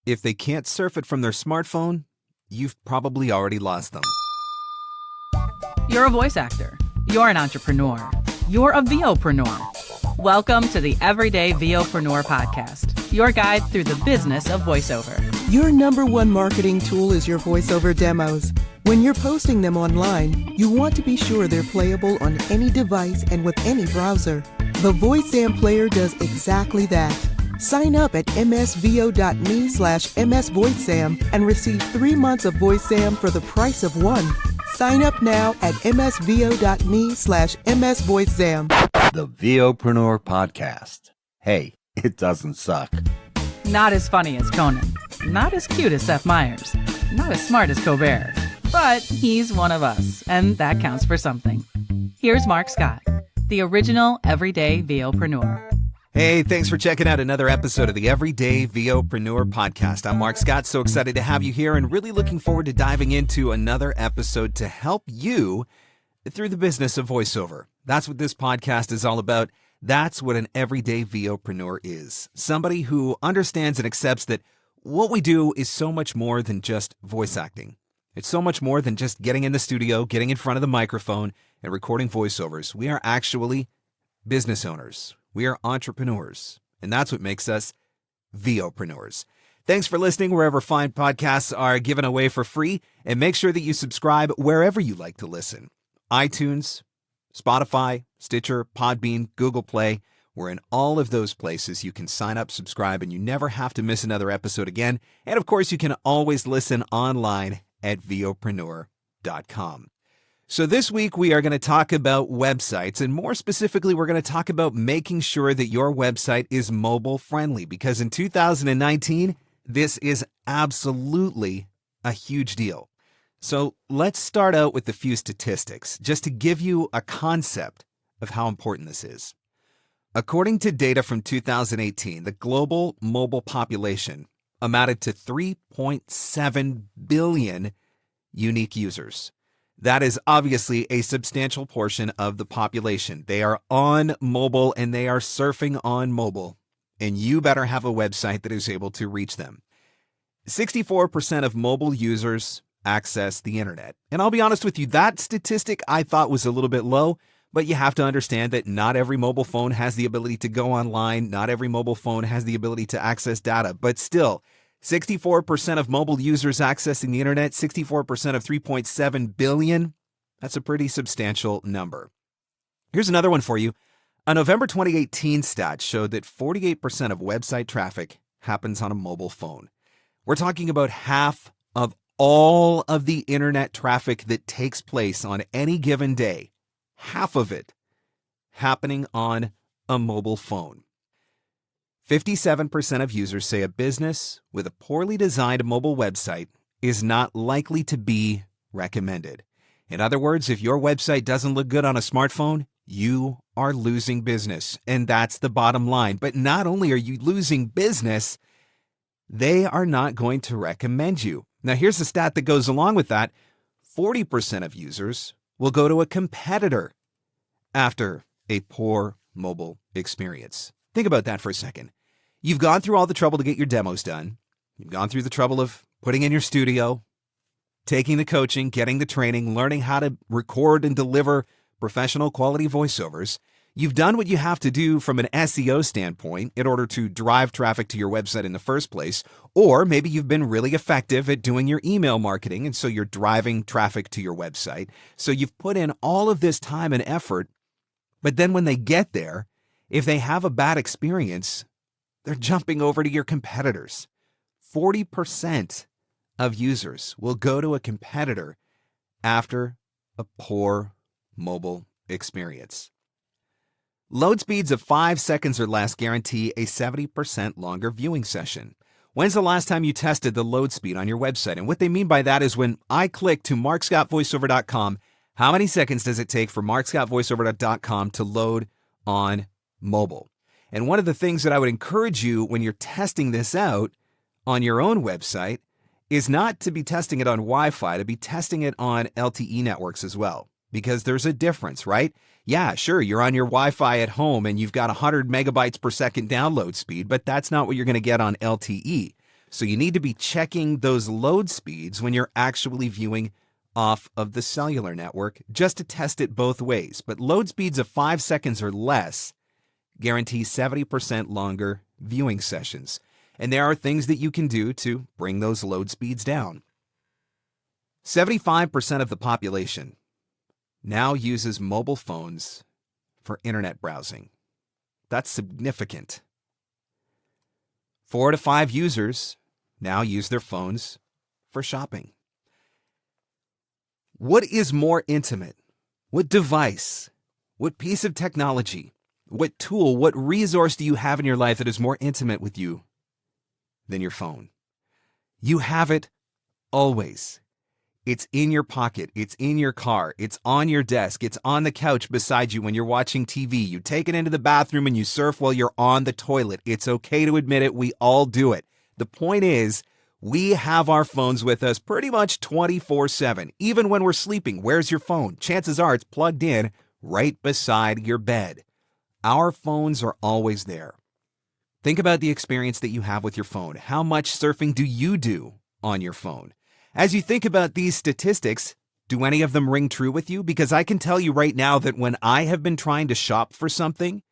If they can't surf it from their smartphone, you've probably already lost them. You're a voice actor. You're an entrepreneur. You're a VOPRENEUR. Welcome to the Everyday VOPRENEUR podcast, your guide through the business of voiceover. Your number one marketing tool is your voiceover demos. When you're posting them online, you want to be sure they're playable on any device and with any browser. The VoiceSam player does exactly that. Sign up at msvo.me/msvoicesam and receive 3 months of VoiceSam for the price of one. Sign up now at msvo.me/msvoicesam. The VOPRENEUR podcast. Hey, it doesn't suck. Not as funny as Conan. Not as cute as Seth Meyers. Not as smart as Colbert. But he's one of us, and that counts for something. Here's Mark Scott, the original Everyday VOPRENEUR. Hey, thanks for checking out another episode of the Everyday VOpreneur podcast. I'm Mark Scott, so excited to have you here and really looking forward to diving into another episode to help you through the business of voiceover. That's what this podcast is all about. That's what an everyday VOpreneur is. Somebody who understands and accepts that what we do is so much more than just voice acting. It's so much more than just getting in the studio, getting in front of the microphone, and recording voiceovers. We are actually business owners. We are entrepreneurs, and that's what makes us VOpreneurs. Thanks for listening wherever fine podcasts are given away for free, and make sure that you subscribe wherever you like to listen. iTunes, Spotify, Stitcher, Podbean, Google Play. We're in all of those places. You can sign up, subscribe, and you never have to miss another episode again. And of course, you can always listen online at VOPRENEUR.com. So this week we are going to talk about websites, and more specifically, we're going to talk about making sure that your website is mobile friendly, because in 2019, this is absolutely a huge deal. So let's start out with a few statistics, just to give you a concept of how important this is. According to data from 2018, the global mobile population amounted to 3.7 billion unique users. That is obviously a substantial portion of the population. They are on mobile and they are surfing on mobile, and you better have a website that is able to reach them. 64% of mobile users access the internet. And I'll be honest with you, that statistic I thought was a little bit low, but you have to understand that not every mobile phone has the ability to go online. Not every mobile phone has the ability to access data, but still, 64% of mobile users accessing the internet, 64% of 3.7 billion. That's a pretty substantial number. Here's another one for you. A November 2018 stat showed that 48% of website traffic happens on a mobile phone. We're talking about half of all of the internet traffic that takes place on any given day, half of it happening on a mobile phone. 57% of users say a business with a poorly designed mobile website is not likely to be recommended. In other words, if your website doesn't look good on a smartphone, you are losing business. And that's the bottom line. But not only are you losing business, they are not going to recommend you. Now, here's the stat that goes along with that. 40% of users will go to a competitor after a poor mobile experience. Think about that for a second. You've gone through all the trouble to get your demos done. You've gone through the trouble of putting in your studio, taking the coaching, getting the training, learning how to record and deliver professional quality voiceovers. You've done what you have to do from an SEO standpoint in order to drive traffic to your website in the first place. Or maybe you've been really effective at doing your email marketing, and so you're driving traffic to your website. So you've put in all of this time and effort, but then when they get there, if they have a bad experience, they're jumping over to your competitors. 40% of users will go to a competitor after a poor mobile experience. Load speeds of 5 seconds or less guarantee a 70% longer viewing session. When's the last time you tested the load speed on your website? And what they mean by that is when I click to markscottvoiceover.com, how many seconds does it take for markscottvoiceover.com to load on mobile? And one of the things that I would encourage you when you're testing this out on your own website is not to be testing it on Wi-Fi, to be testing it on LTE networks as well, because there's a difference, right? Yeah, sure, you're on your Wi-Fi at home and you've got 100 megabytes per second download speed, but that's not what you're going to get on LTE. So you need to be checking those load speeds when you're actually viewing off of the cellular network just to test it both ways. But load speeds of 5 seconds or less guarantee 70% longer viewing sessions. And there are things that you can do to bring those load speeds down. 75% of the population now uses mobile phones for internet browsing. That's significant. 4 to 5 users now use their phones for shopping. What is more intimate? What device? What piece of technology? What tool? What resource do you have in your life that is more intimate with you than your phone? You have it always. It's in your pocket. It's in your car. It's on your desk. It's on the couch beside you when you're watching TV. You take it into the bathroom and you surf while you're on the toilet. It's okay to admit it. We all do it. The point is, we have our phones with us pretty much 24/7. Even when we're sleeping, where's your phone? Chances are it's plugged in right beside your bed. Our phones are always there. Think about the experience that you have with your phone. How much surfing do you do on your phone? As you think about these statistics, do any of them ring true with you? Because I can tell you right now that when I have been trying to shop for something,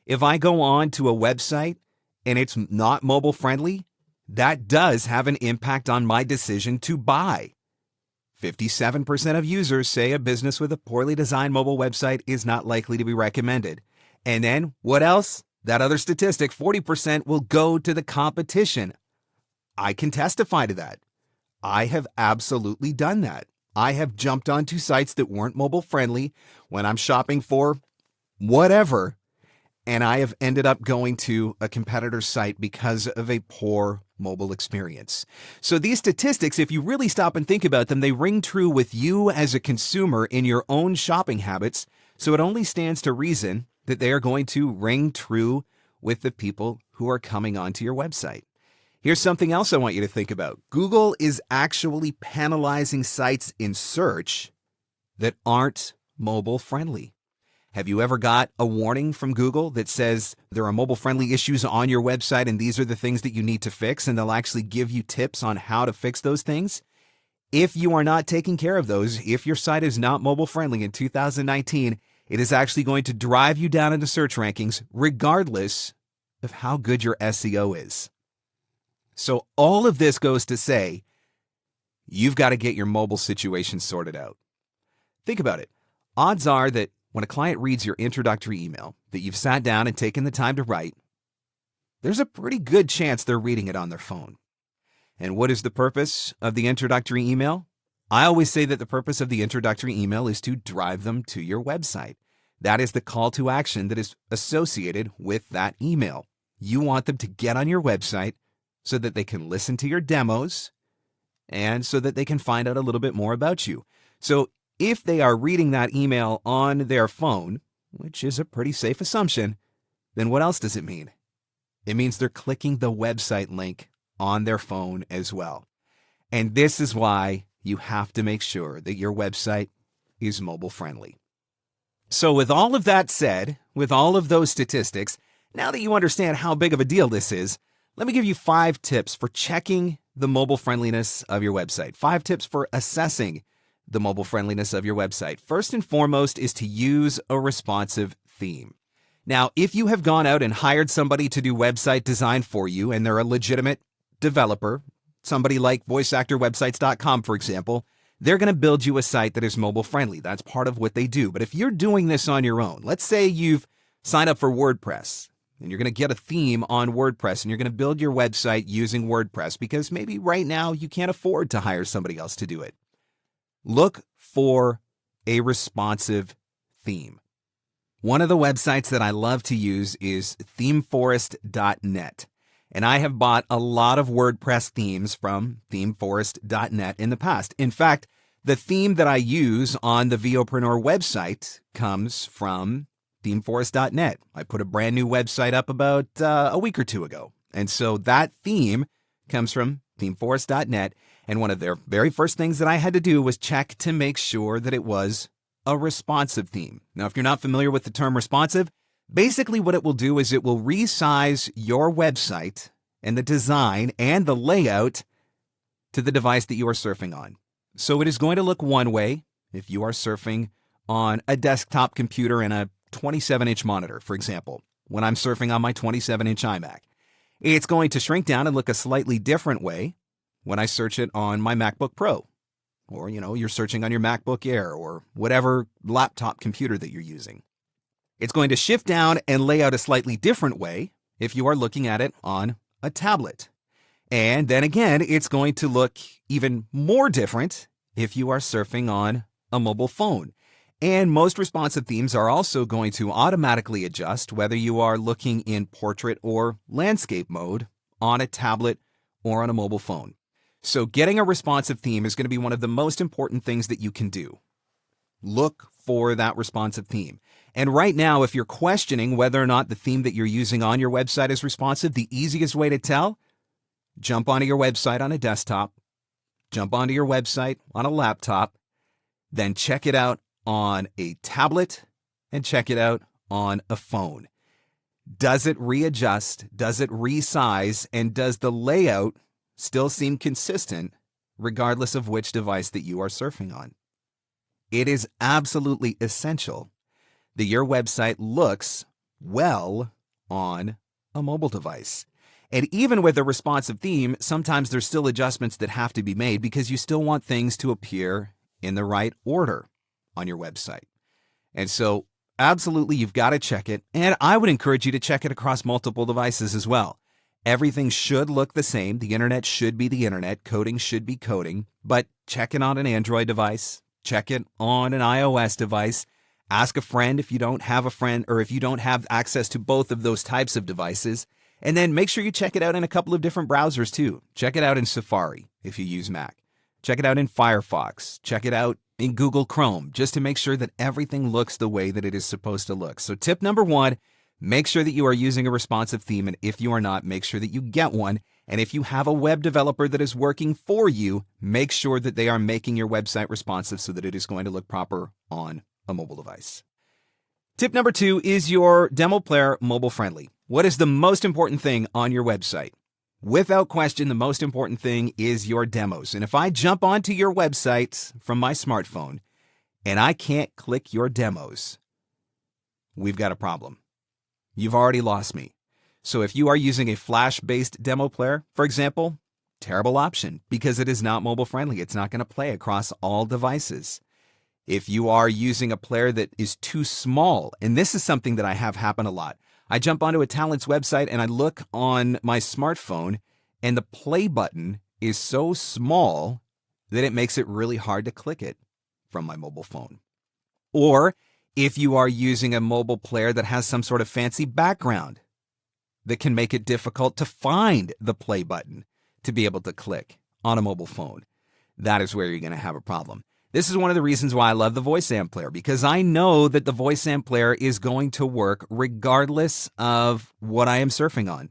if I go on to a website and it's not mobile friendly, that does have an impact on my decision to buy. 57% of users say a business with a poorly designed mobile website is not likely to be recommended. And then what else? That other statistic, 40% will go to the competition. I can testify to that. I have absolutely done that. I have jumped onto sites that weren't mobile friendly when I'm shopping for whatever, and I have ended up going to a competitor's site because of a poor mobile experience. So these statistics, if you really stop and think about them, they ring true with you as a consumer in your own shopping habits. So it only stands to reason that they are going to ring true with the people who are coming onto your website. Here's something else I want you to think about. Google is actually penalizing sites in search that aren't mobile friendly. Have you ever got a warning from Google that says there are mobile friendly issues on your website and these are the things that you need to fix, and they'll actually give you tips on how to fix those things? If you are not taking care of those, if your site is not mobile friendly in 2019, it is actually going to drive you down into search rankings regardless of how good your SEO is. So all of this goes to say, you've got to get your mobile situation sorted out. Think about it. Odds are that when a client reads your introductory email that you've sat down and taken the time to write, there's a pretty good chance they're reading it on their phone. And what is the purpose of the introductory email? I always say that the purpose of the introductory email is to drive them to your website. That is the call to action that is associated with that email. You want them to get on your website so that they can listen to your demos and so that they can find out a little bit more about you. So if they are reading that email on their phone, which is a pretty safe assumption, then what else does it mean? It means they're clicking the website link on their phone as well. And this is why you have to make sure that your website is mobile friendly. So with all of that said, with all of those statistics, now that you understand how big of a deal this is, let me give you 5 tips for checking the mobile friendliness of your website. 5 tips for assessing the mobile friendliness of your website. First and foremost is to use a responsive theme. Now, if you have gone out and hired somebody to do website design for you and they're a legitimate developer, somebody like voiceactorwebsites.com, for example, they're going to build you a site that is mobile friendly. That's part of what they do. But if you're doing this on your own, let's say you've signed up for WordPress and you're going to get a theme on WordPress and you're going to build your website using WordPress because maybe right now you can't afford to hire somebody else to do it. Look for a responsive theme. One of the websites that I love to use is themeforest.net. And I have bought a lot of WordPress themes from themeforest.net in the past. In fact, the theme that I use on the VOPRENEUR website comes from themeforest.net. I put a brand new website up about a week or two ago. And so that theme comes from themeforest.net. And one of their very first things that I had to do was check to make sure that it was a responsive theme. Now, if you're not familiar with the term responsive, basically what it will do is it will resize your website and the design and the layout to the device that you are surfing on. So it is going to look one way if you are surfing on a desktop computer and a 27-inch monitor, for example. When I'm surfing on my 27-inch iMac, it's going to shrink down and look a slightly different way when I search it on my MacBook Pro, or, you're searching on your MacBook Air or whatever laptop computer that you're using. It's going to shift down and lay out a slightly different way if you are looking at it on a tablet. And then again, it's going to look even more different if you are surfing on a mobile phone. And most responsive themes are also going to automatically adjust whether you are looking in portrait or landscape mode on a tablet or on a mobile phone. So getting a responsive theme is going to be one of the most important things that you can do. Look for that responsive theme. And right now, if you're questioning whether or not the theme that you're using on your website is responsive, the easiest way to tell, jump onto your website on a desktop, jump onto your website on a laptop, then check it out on a tablet, and check it out on a phone. Does it readjust? Does it resize? And does the layout still seem consistent regardless of which device that you are surfing on? It is absolutely essential that your website looks well on a mobile device. And even with a responsive theme, sometimes there's still adjustments that have to be made because you still want things to appear in the right order on your website. And so absolutely, you've got to check it. And I would encourage you to check it across multiple devices as well. Everything should look the same. The internet should be the internet. Coding should be coding. But check it on an Android device. Check it on an iOS device. Ask a friend if you don't have a friend or if you don't have access to both of those types of devices. And then make sure you check it out in a couple of different browsers too. Check it out in Safari if you use Mac. Check it out in Firefox. Check it out in Google Chrome, just to make sure that everything looks the way that it is supposed to look. So tip number 1, make sure that you are using a responsive theme. And if you are not, make sure that you get one. And if you have a web developer that is working for you, make sure that they are making your website responsive so that it is going to look proper on a mobile device. Tip number 2 is your demo player mobile friendly. What is the most important thing on your website? Without question, the most important thing is your demos. And if I jump onto your website from my smartphone and I can't click your demos, we've got a problem. You've already lost me. So if you are using a Flash-based demo player, for example, terrible option because it is not mobile friendly. It's not going to play across all devices. If you are using a player that is too small, and this is something that I have happen a lot, I jump onto a talent's website and I look on my smartphone and the play button is so small that it makes it really hard to click it from my mobile phone. Or if you are using a mobile player that has some sort of fancy background that can make it difficult to find the play button to be able to click on a mobile phone, that is where you're going to have a problem. This is one of the reasons why I love the VoiceAmp player, because I know that the VoiceAmp player is going to work regardless of what I am surfing on.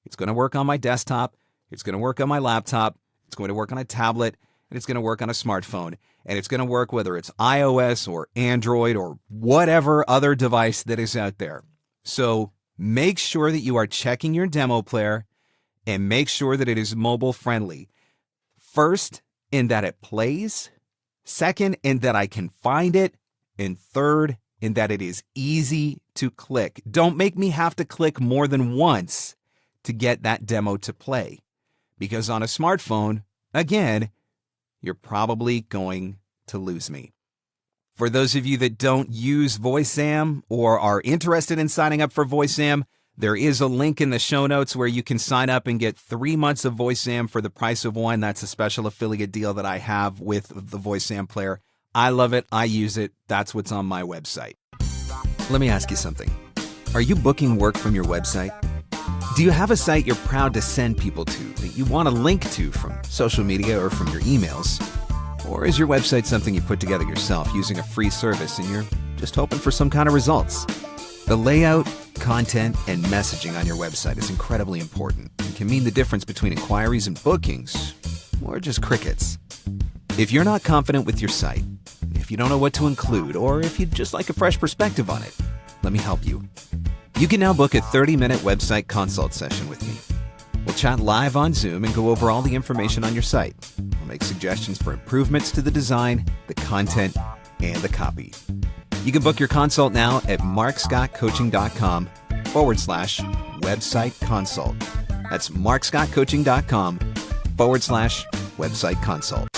It's going to work on my desktop, it's going to work on my laptop, it's going to work on a tablet, and it's going to work on a smartphone. And it's going to work whether it's iOS or Android or whatever other device that is out there. So make sure that you are checking your demo player and make sure that it is mobile friendly. First, in that it plays. Second, in that I can find it. And third, in that it is easy to click. Don't make me have to click more than once to get that demo to play. Because on a smartphone, again, you're probably going to lose me. For those of you that don't use VoiceAm or are interested in signing up for VoiceAm, there is a link in the show notes where you can sign up and get 3 months of VoiceAm for the price of 1. That's a special affiliate deal that I have with the VoiceAm player. I love it. I use it. That's what's on my website. Let me ask you something. Are you booking work from your website? Do you have a site you're proud to send people to that you want a link to from social media or from your emails? Or is your website something you put together yourself using a free service and you're just hoping for some kind of results? The layout, content, and messaging on your website is incredibly important and can mean the difference between inquiries and bookings, or just crickets. If you're not confident with your site, if you don't know what to include, or if you'd just like a fresh perspective on it, let me help you. You can now book a 30-minute website consult session with me. We'll chat live on Zoom and go over all the information on your site. We'll make suggestions for improvements to the design, the content, and the copy. You can book your consult now at markscottcoaching.com/website consult. That's markscottcoaching.com/website consult.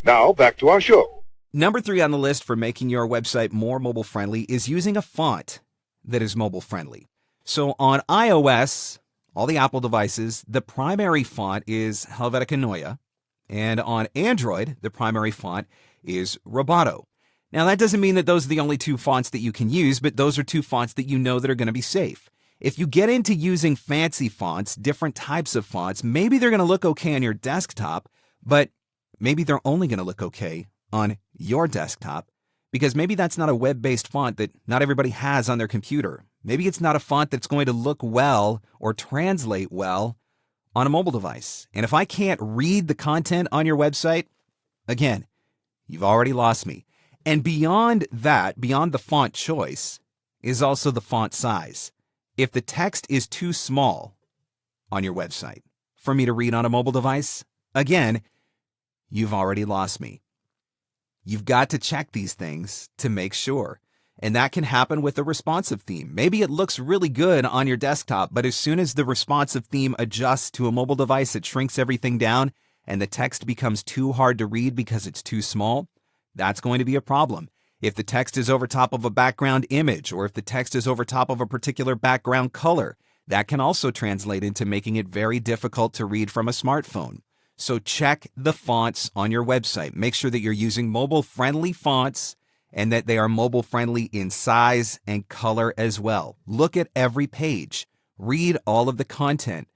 Now, back to our show. Number 3 on the list for making your website more mobile friendly is using a font that is mobile friendly. So on iOS, all the Apple devices, the primary font is Helvetica Neue, and on Android, the primary font is Roboto. Now, that doesn't mean that those are the only 2 fonts that you can use, but those are 2 fonts that you know that are going to be safe. If you get into using fancy fonts, different types of fonts, maybe they're going to look okay on your desktop, but maybe they're only going to look okay on your desktop, because maybe that's not a web-based font that not everybody has on their computer. Maybe it's not a font that's going to look well or translate well on a mobile device. And if I can't read the content on your website, again, you've already lost me. And beyond that, beyond the font choice, is also the font size. If the text is too small on your website for me to read on a mobile device, again, you've already lost me. You've got to check these things to make sure. And that can happen with a responsive theme. Maybe it looks really good on your desktop, but as soon as the responsive theme adjusts to a mobile device, it shrinks everything down and the text becomes too hard to read because it's too small. That's going to be a problem. If the text is over top of a background image, or if the text is over top of a particular background color, that can also translate into making it very difficult to read from a smartphone. So check the fonts on your website. Make sure that you're using mobile-friendly fonts and that they are mobile-friendly in size and color as well. Look at every page. Read all of the content.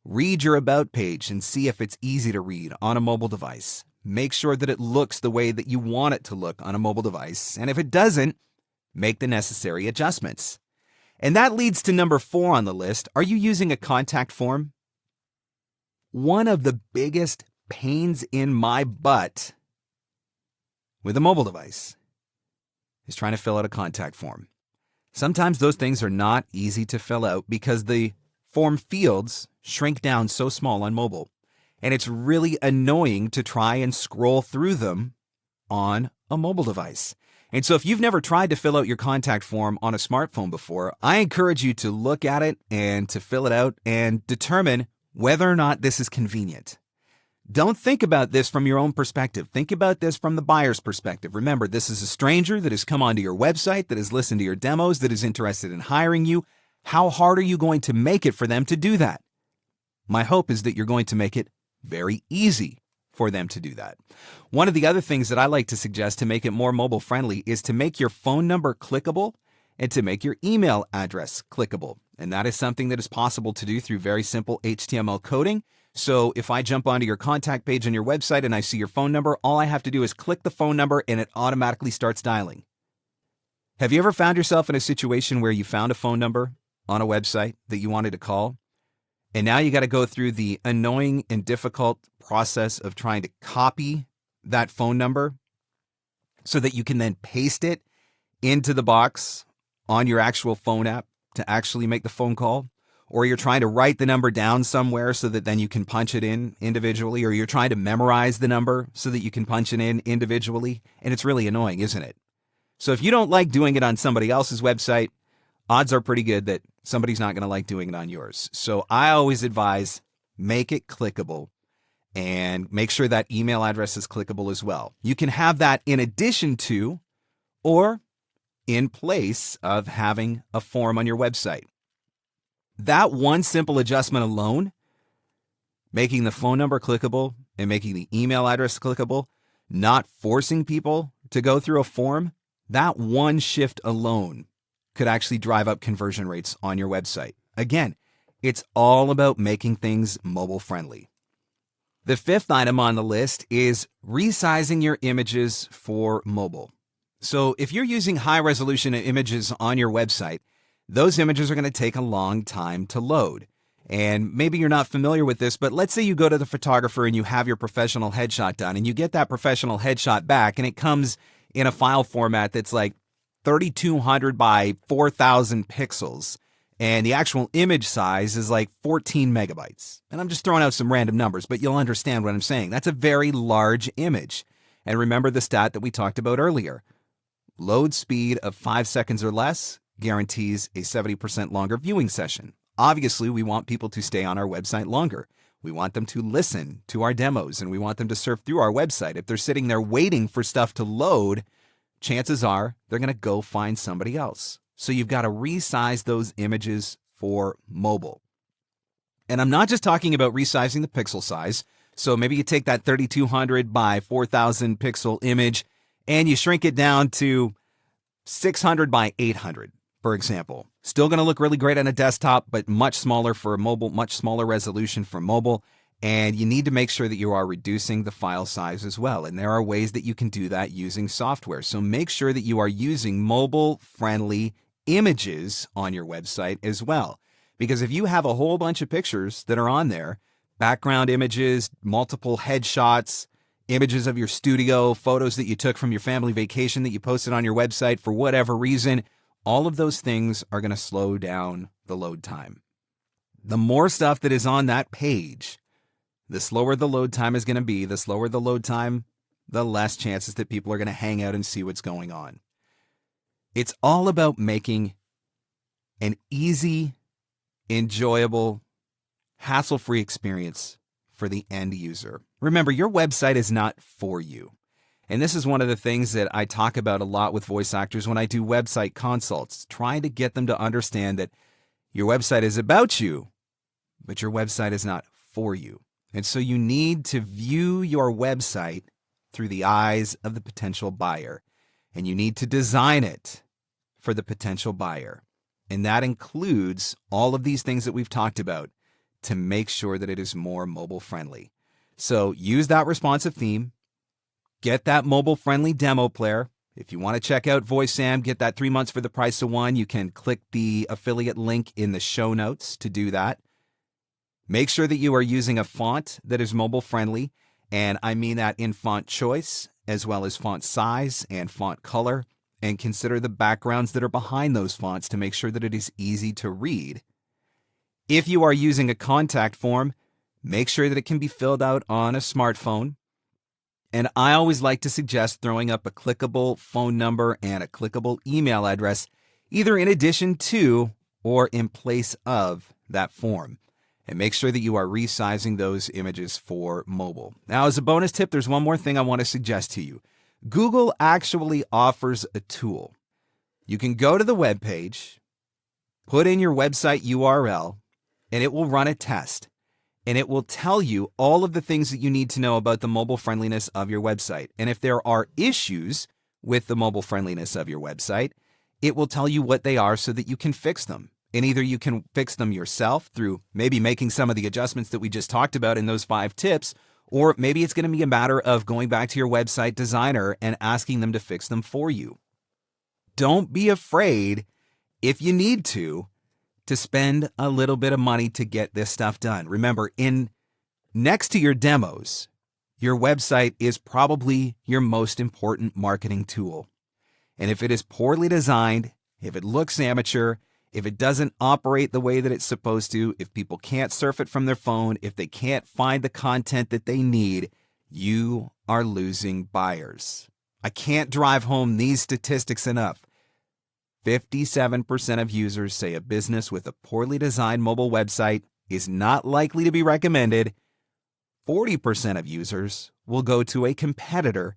Read your About page and see if it's easy to read on a mobile device. Make sure that it looks the way that you want it to look on a mobile device. And if it doesn't, make the necessary adjustments. And that leads to number 4 on the list. Are you using a contact form? One of the biggest pains in my butt with a mobile device is trying to fill out a contact form. Sometimes those things are not easy to fill out because the form fields shrink down so small on mobile. And it's really annoying to try and scroll through them on a mobile device. And so if you've never tried to fill out your contact form on a smartphone before, I encourage you to look at it and to fill it out and determine whether or not this is convenient. Don't think about this from your own perspective. Think about this from the buyer's perspective. Remember, this is a stranger that has come onto your website, that has listened to your demos, that is interested in hiring you. How hard are you going to make it for them to do that? My hope is that you're going to make it very easy for them to do that. One of the other things that I like to suggest to make it more mobile friendly is to make your phone number clickable and to make your email address clickable. And that is something that is possible to do through very simple HTML coding. So if I jump onto your contact page on your website and I see your phone number, all I have to do is click the phone number and it automatically starts dialing. Have you ever found yourself in a situation where you found a phone number on a website that you wanted to call? And now you got to go through the annoying and difficult process of trying to copy that phone number so that you can then paste it into the box on your actual phone app to actually make the phone call. Or you're trying to write the number down somewhere so that then you can punch it in individually, or you're trying to memorize the number so that you can punch it in individually. And it's really annoying, isn't it? So if you don't like doing it on somebody else's website, odds are pretty good that somebody's not going to like doing it on yours. So I always advise make it clickable and make sure that email address is clickable as well. You can have that in addition to or in place of having a form on your website. That one simple adjustment alone, making the phone number clickable and making the email address clickable, not forcing people to go through a form, that one shift alone could actually drive up conversion rates on your website. Again, it's all about making things mobile friendly. The 5th item on the list is resizing your images for mobile. So if you're using high resolution images on your website, those images are going to take a long time to load. And maybe you're not familiar with this, but let's say you go to the photographer and you have your professional headshot done and you get that professional headshot back and it comes in a file format that's like 3200 by 4000 pixels. And the actual image size is like 14 megabytes. And I'm just throwing out some random numbers, but you'll understand what I'm saying. That's a very large image. And remember the stat that we talked about earlier. Load speed of 5 seconds or less guarantees a 70% longer viewing session. Obviously, we want people to stay on our website longer. We want them to listen to our demos, and we want them to surf through our website. If they're sitting there waiting for stuff to load, chances are they're going to go find somebody else. So you've got to resize those images for mobile. And I'm not just talking about resizing the pixel size. So maybe you take that 3200 by 4000 pixel image and you shrink it down to 600 by 800, for example. Still going to look really great on a desktop, but much smaller for a mobile, much smaller resolution for mobile. And you need to make sure that you are reducing the file size as well. And there are ways that you can do that using software. So make sure that you are using mobile-friendly images on your website as well. Because if you have a whole bunch of pictures that are on there, background images, multiple headshots, images of your studio, photos that you took from your family vacation that you posted on your website for whatever reason, all of those things are going to slow down the load time. The more stuff that is on that page, the slower the load time is going to be. The slower the load time, the less chances that people are going to hang out and see what's going on. It's all about making an easy, enjoyable, hassle-free experience for the end user. Remember, your website is not for you. And this is one of the things that I talk about a lot with voice actors when I do website consults, trying to get them to understand that your website is about you, but your website is not for you. And so you need to view your website through the eyes of the potential buyer. And you need to design it for the potential buyer. And that includes all of these things that we've talked about to make sure that it is more mobile friendly. So use that responsive theme. Get that mobile friendly demo player. If you want to check out VoiceSam, get that 3 months for the price of one. You can click the affiliate link in the show notes to do that. Make sure that you are using a font that is mobile friendly. And I mean that in font choice, as well as font size and font color. And consider the backgrounds that are behind those fonts to make sure that it is easy to read. If you are using a contact form, make sure that it can be filled out on a smartphone. And I always like to suggest throwing up a clickable phone number and a clickable email address, either in addition to or in place of that form. And make sure that you are resizing those images for mobile. Now, as a bonus tip, there's one more thing I want to suggest to you. Google actually offers a tool. You can go to the web page, put in your website URL, and it will run a test. And it will tell you all of the things that you need to know about the mobile friendliness of your website. And if there are issues with the mobile friendliness of your website, it will tell you what they are so that you can fix them. And either you can fix them yourself through maybe making some of the adjustments that we just talked about in those 5 tips, or maybe it's going to be a matter of going back to your website designer and asking them to fix them for you. Don't be afraid, if you need to spend a little bit of money to get this stuff done. Remember, next to your demos, your website is probably your most important marketing tool. And if it is poorly designed, if it looks amateur, if it doesn't operate the way that it's supposed to, if people can't surf it from their phone, if they can't find the content that they need, you are losing buyers. I can't drive home these statistics enough. 57% of users say a business with a poorly designed mobile website is not likely to be recommended. 40% of users will go to a competitor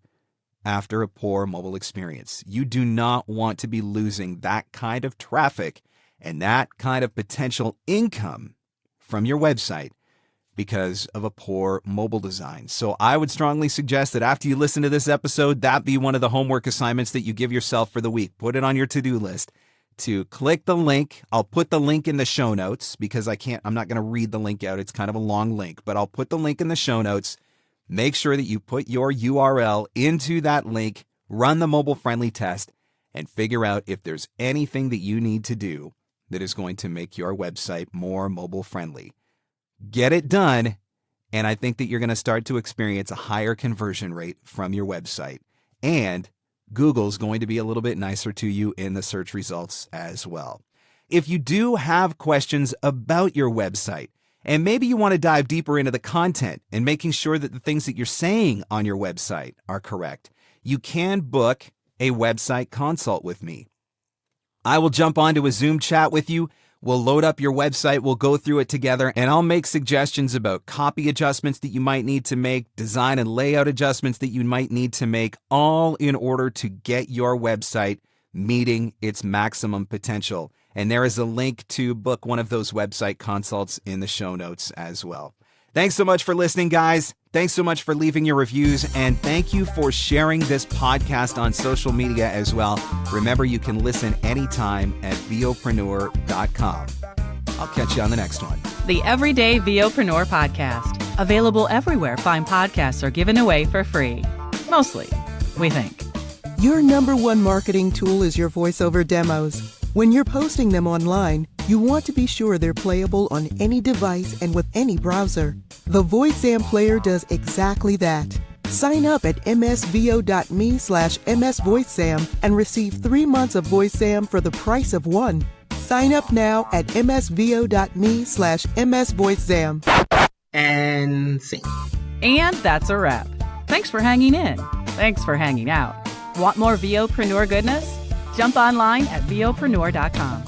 after a poor mobile experience. You do not want to be losing that kind of traffic and that kind of potential income from your website because of a poor mobile design. So I would strongly suggest that after you listen to this episode, that be one of the homework assignments that you give yourself for the week. Put it on your to-do list to click the link. I'll put the link in the show notes because I'm not going to read the link out. It's kind of a long link, but I'll put the link in the show notes. Make sure that you put your URL into that link, run the mobile friendly test, and figure out if there's anything that you need to do that is going to make your website more mobile friendly. Get it done, and I think that you're going to start to experience a higher conversion rate from your website. And Google's going to be a little bit nicer to you in the search results as well. If you do have questions about your website, and maybe you want to dive deeper into the content and making sure that the things that you're saying on your website are correct, you can book a website consult with me. I will jump onto a Zoom chat with you. We'll load up your website, we'll go through it together, and I'll make suggestions about copy adjustments that you might need to make, design and layout adjustments that you might need to make, all in order to get your website meeting its maximum potential. And there is a link to book one of those website consults in the show notes as well. Thanks so much for listening, guys. Thanks so much for leaving your reviews, and thank you for sharing this podcast on social media as well. Remember, you can listen anytime at VOPRENEUR.com. I'll catch you on the next one. The Everyday VOpreneur Podcast. Available everywhere fine podcasts are given away for free. Mostly, we think. Your number one marketing tool is your voiceover demos. When you're posting them online, you want to be sure they're playable on any device and with any browser. The VoiceSam player does exactly that. Sign up at msvo.me/msvoicesam and receive 3 months of VoiceSam for the price of one. Sign up now at msvo.me/msvoicesam. And sing. And that's a wrap. Thanks for hanging in. Thanks for hanging out. Want more VOpreneur goodness? Jump online at VOpreneur.com.